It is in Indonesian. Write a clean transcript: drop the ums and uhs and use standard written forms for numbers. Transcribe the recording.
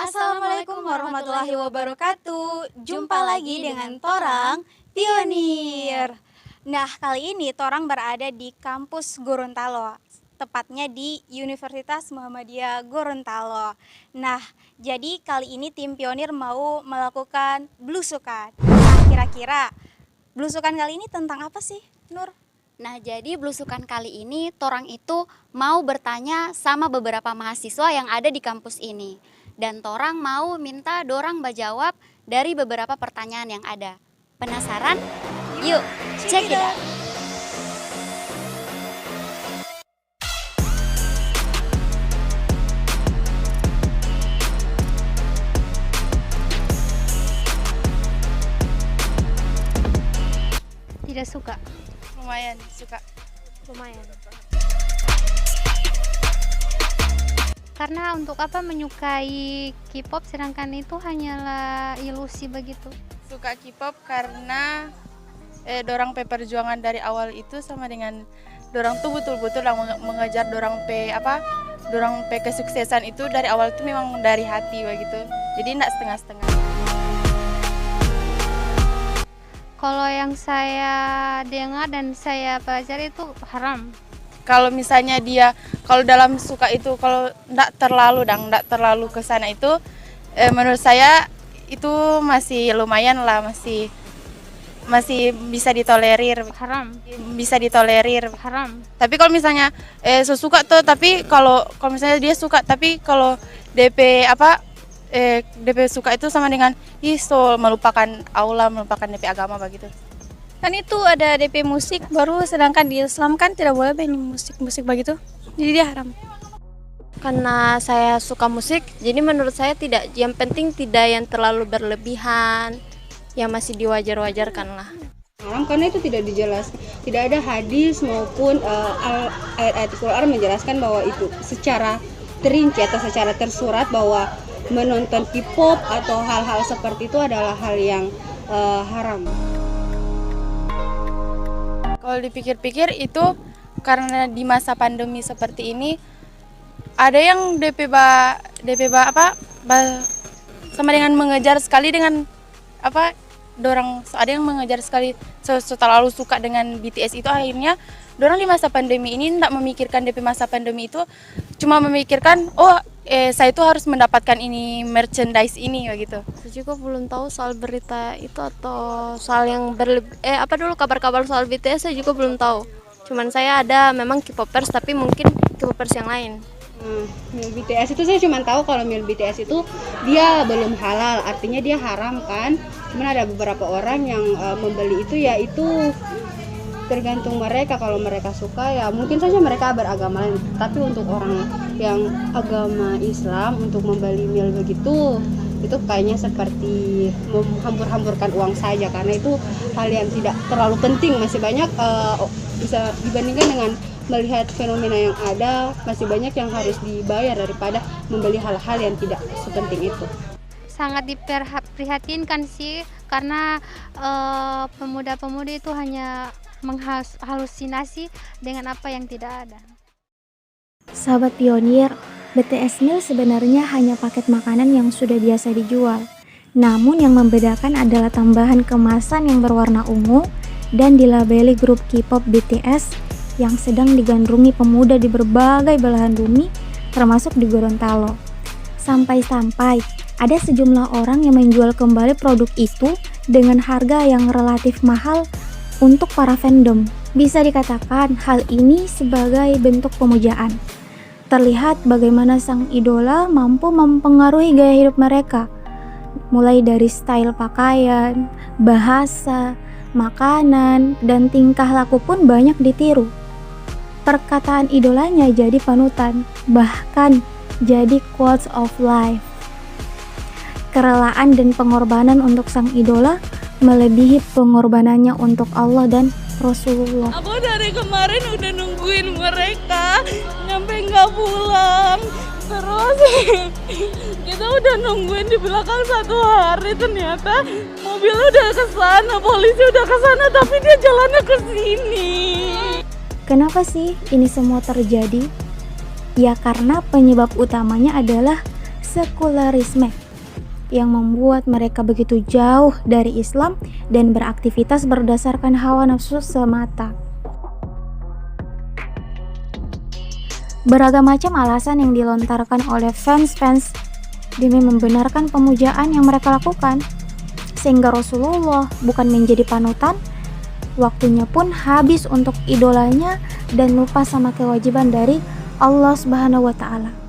Assalamualaikum warahmatullahi wabarakatuh. Jumpa lagi dengan Torang Pionir. Nah, kali ini Torang berada di kampus Gorontalo, tepatnya di Universitas Muhammadiyah Gorontalo. Nah, jadi kali ini tim Pionir mau melakukan belusukan. Nah, kira-kira belusukan kali ini tentang apa sih, Nur? Nah, jadi belusukan kali ini Torang itu mau bertanya sama beberapa mahasiswa yang ada di kampus ini. Dan Torang mau minta dorang menjawab dari beberapa pertanyaan yang ada. Penasaran? Yuk, check it out. Tidak suka. Lumayan suka. Lumayan. Karena untuk apa menyukai K-pop sedangkan itu hanyalah ilusi begitu. Suka K-pop karena dorang perjuangan dari awal itu sama dengan dorang tuh betul-betul yang mengejar dorang kesuksesan itu dari awal itu memang dari hati begitu. Jadi enggak setengah-setengah. Kalau yang saya dengar dan saya pelajari itu haram. Kalau misalnya dia kalau dalam suka itu kalau enggak terlalu ke sana itu menurut saya itu masih lumayan lah, masih bisa ditolerir. Haram. Bisa ditolerir. Haram. Tapi kalau misalnya suka tuh, tapi kalau misalnya dia suka tapi kalau DP DP suka itu sama dengan melupakan Allah, melupakan DP agama begitu. Kan itu ada DP musik baru, sedangkan di Islam kan tidak boleh main musik begitu. Jadi dia haram. Karena saya suka musik, jadi menurut saya yang penting tidak yang terlalu berlebihan, yang masih diwajar-wajarkan lah. Haram karena itu tidak dijelaskan, tidak ada hadis maupun ayat-ayat Quran menjelaskan bahwa itu secara terinci atau secara tersurat bahwa menonton K-pop atau hal-hal seperti itu adalah hal yang haram. Kalau dipikir-pikir itu karena di masa pandemi seperti ini ada yang sama dengan mengejar sekali dengan ada yang mengejar sekali terlalu suka dengan BTS itu, akhirnya dorang di masa pandemi ini tidak memikirkan DP masa pandemi itu, cuma memikirkan saya itu harus mendapatkan ini merchandise ini begitu. Saya juga belum tahu soal berita itu atau soal yang kabar-kabar soal BTS saya juga belum tahu. Cuman saya ada memang K-popers tapi mungkin K-popers yang lain. BTS itu saya cuma tahu kalau mil BTS itu dia belum halal, artinya dia haram kan. Cuman ada beberapa orang yang membeli itu, ya itu tergantung mereka. Kalau mereka suka ya mungkin saja mereka beragama lain. Tapi untuk orang yang agama Islam untuk membeli mil begitu, itu kayaknya seperti menghambur-hamburkan uang saja, karena itu hal yang tidak terlalu penting. Masih banyak bisa dibandingkan dengan melihat fenomena yang ada, masih banyak yang harus dibayar daripada membeli hal-hal yang tidak sepenting itu. Sangat diprihatinkan sih, karena pemuda-pemudi itu hanya menghalusinasi dengan apa yang tidak ada. Sahabat Pionir, BTS Meal sebenarnya hanya paket makanan yang sudah biasa dijual. Namun yang membedakan adalah tambahan kemasan yang berwarna ungu dan dilabeli grup K-pop BTS yang sedang digandrungi pemuda di berbagai belahan bumi, termasuk di Gorontalo. Sampai-sampai ada sejumlah orang yang menjual kembali produk itu dengan harga yang relatif mahal untuk para fandom. Bisa dikatakan hal ini sebagai bentuk pemujaan. Terlihat bagaimana sang idola mampu mempengaruhi gaya hidup mereka, mulai dari style pakaian, bahasa, makanan, dan tingkah laku pun banyak ditiru. Perkataan idolanya jadi panutan, bahkan jadi quotes of life. Kerelaan dan pengorbanan untuk sang idola melebihi pengorbanannya untuk Allah dan Rasulullah. Aku dari kemarin udah nungguin mereka nyampe nggak pulang, terus kita udah nungguin di belakang 1 hari, ternyata mobilnya udah kesana, polisi udah kesana, tapi dia jalannya ke sini. Kenapa sih ini semua terjadi? Ya karena penyebab utamanya adalah sekularisme yang membuat mereka begitu jauh dari Islam dan beraktivitas berdasarkan hawa nafsu semata. Beragam macam alasan yang dilontarkan oleh fans-fans demi membenarkan pemujaan yang mereka lakukan, sehingga Rasulullah bukan menjadi panutan, waktunya pun habis untuk idolanya dan lupa sama kewajiban dari Allah Subhanahu wa Ta'ala.